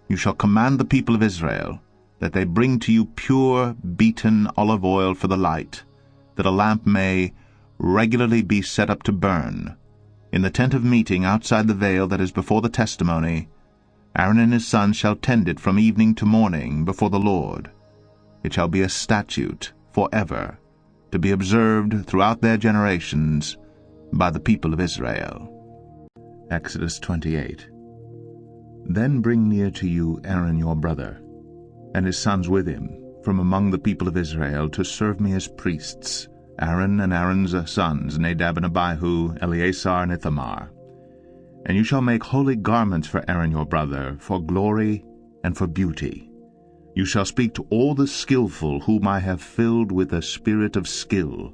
you shall command the people of Israel that they bring to you pure beaten olive oil for the light, that a lamp may regularly be set up to burn. In the tent of meeting outside the veil that is before the testimony, Aaron and his sons shall tend it from evening to morning before the Lord. It shall be a statute forever, to be observed throughout their generations by the people of Israel. Exodus 28. Then bring near to you Aaron your brother, and his sons with him, from among the people of Israel, to serve me as priests, Aaron and Aaron's sons, Nadab and Abihu, Eleazar and Itamar. And you shall make holy garments for Aaron your brother, for glory and for beauty. You shall speak to all the skillful whom I have filled with a spirit of skill,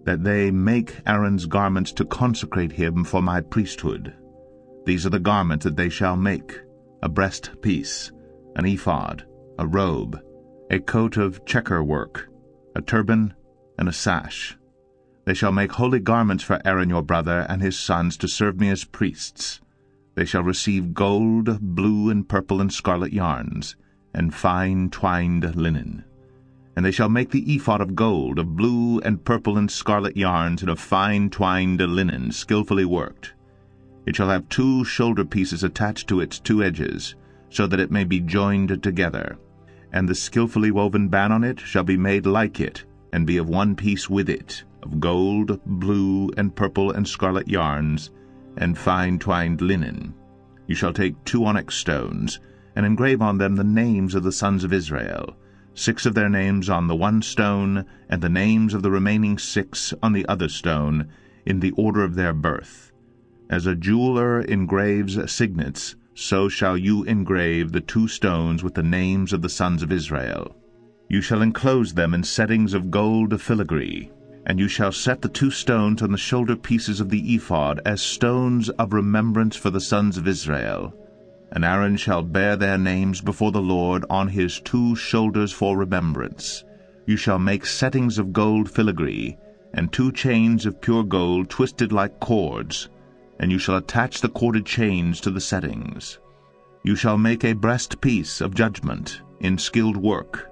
that they make Aaron's garments to consecrate him for my priesthood. These are the garments that they shall make: a breastpiece, an ephod, a robe, a coat of checker work, a turban, and a sash. They shall make holy garments for Aaron your brother and his sons to serve me as priests. They shall receive gold, blue and purple and scarlet yarns, and fine twined linen. And they shall make the ephod of gold, of blue and purple and scarlet yarns, and of fine twined linen, skillfully worked. It shall have 2 shoulder pieces attached to its 2 edges, so that it may be joined together. And the skillfully woven band on it shall be made like it, and be of one piece with it, of gold, blue, and purple, and scarlet yarns, and fine twined linen. You shall take 2 onyx stones, and engrave on them the names of the sons of Israel, 6 of their names on the one stone, and the names of the remaining 6 on the other stone, in the order of their birth. As a jeweler engraves signets, so shall you engrave the 2 stones with the names of the sons of Israel. You shall enclose them in settings of gold filigree, and you shall set the 2 stones on the shoulder pieces of the ephod as stones of remembrance for the sons of Israel. And Aaron shall bear their names before the Lord on his 2 shoulders for remembrance. You shall make settings of gold filigree, and 2 chains of pure gold twisted like cords, and you shall attach the corded chains to the settings. You shall make a breastpiece of judgment in skilled work.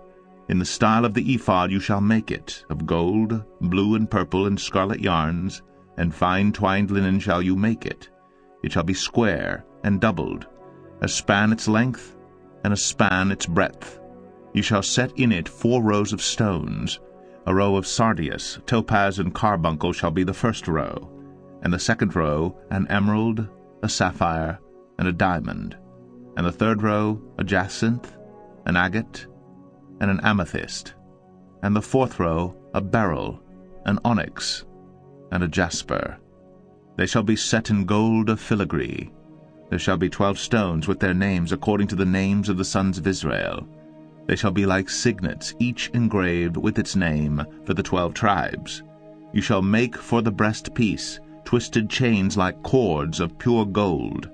In the style of the ephod you shall make it, of gold, blue and purple and scarlet yarns, and fine twined linen shall you make it. It shall be square and doubled, a span its length, and a span its breadth. You shall set in it 4 rows of stones. A row of sardius, topaz, and carbuncle shall be the first row, and the second row an emerald, a sapphire, and a diamond, and the third row a jacinth, an agate, and an amethyst, and the fourth row a beryl, an onyx, and a jasper. They shall be set in gold filigree. There shall be 12 stones with their names according to the names of the sons of Israel. They shall be like signets, each engraved with its name for the 12 tribes. You shall make for the breastpiece twisted chains like cords of pure gold.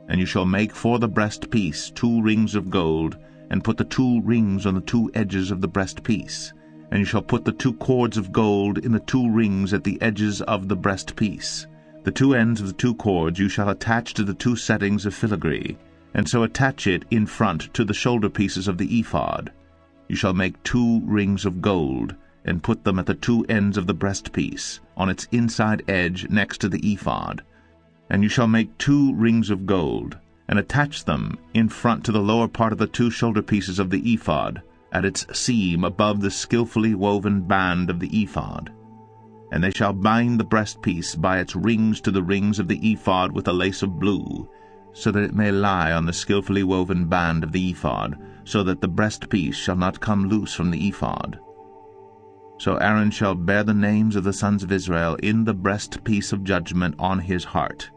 And you shall make for the breastpiece 2 rings of gold, and put the 2 rings on the 2 edges of the breastpiece. And you shall put the 2 cords of gold in the 2 rings at the edges of the breastpiece. The 2 ends of the 2 cords you shall attach to the 2 settings of filigree, and so attach it in front to the shoulder pieces of the ephod. You shall make 2 rings of gold, and put them at the 2 ends of the breastpiece, on its inside edge next to the ephod. And you shall make 2 rings of gold, and attach them in front to the lower part of the 2 shoulder pieces of the ephod, at its seam above the skillfully woven band of the ephod. And they shall bind the breastpiece by its rings to the rings of the ephod with a lace of blue, so that it may lie on the skillfully woven band of the ephod, so that the breastpiece shall not come loose from the ephod. So Aaron shall bear the names of the sons of Israel in the breastpiece of judgment on his heart,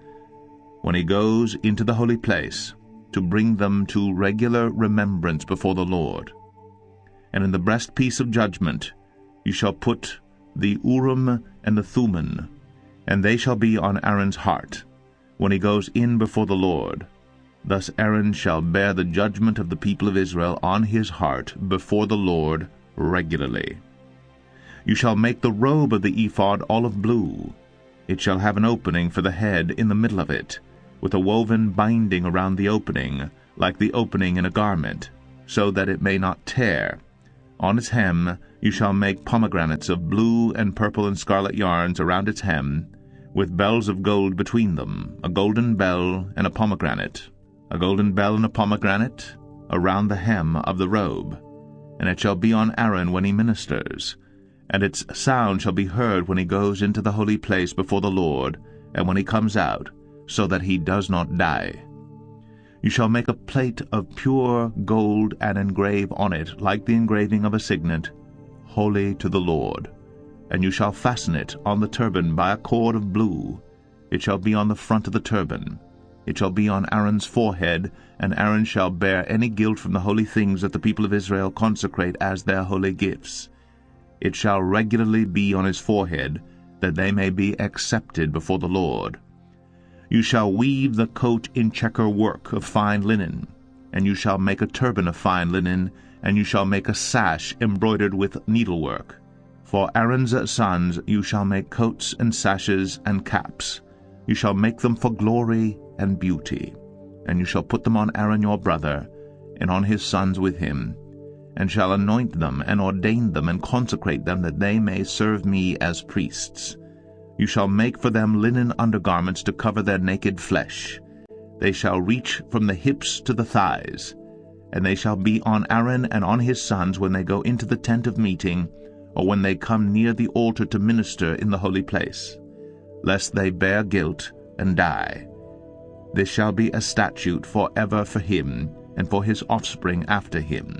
when he goes into the holy place, to bring them to regular remembrance before the Lord. And in the breastpiece of judgment you shall put the Urim and the Thummim, and they shall be on Aaron's heart, when he goes in before the Lord. Thus Aaron shall bear the judgment of the people of Israel on his heart before the Lord regularly. You shall make the robe of the ephod olive blue. It shall have an opening for the head in the middle of it, with a woven binding around the opening, like the opening in a garment, so that it may not tear. On its hem you shall make pomegranates of blue and purple and scarlet yarns around its hem, with bells of gold between them, a golden bell and a pomegranate, a golden bell and a pomegranate around the hem of the robe. And it shall be on Aaron when he ministers, and its sound shall be heard when he goes into the holy place before the Lord, and when he comes out, so that he does not die. You shall make a plate of pure gold and engrave on it, like the engraving of a signet, holy to the Lord. And you shall fasten it on the turban by a cord of blue. It shall be on the front of the turban. It shall be on Aaron's forehead, and Aaron shall bear any guilt from the holy things that the people of Israel consecrate as their holy gifts. It shall regularly be on his forehead, that they may be accepted before the Lord. You shall weave the coat in checker work of fine linen, and you shall make a turban of fine linen, and you shall make a sash embroidered with needlework. For Aaron's sons you shall make coats and sashes and caps. You shall make them for glory and beauty. And you shall put them on Aaron your brother, and on his sons with him, and shall anoint them, and ordain them, and consecrate them, that they may serve me as priests. You shall make for them linen undergarments to cover their naked flesh. They shall reach from the hips to the thighs, and they shall be on Aaron and on his sons when they go into the tent of meeting, or when they come near the altar to minister in the holy place, lest they bear guilt and die. This shall be a statute forever for him, and for his offspring after him.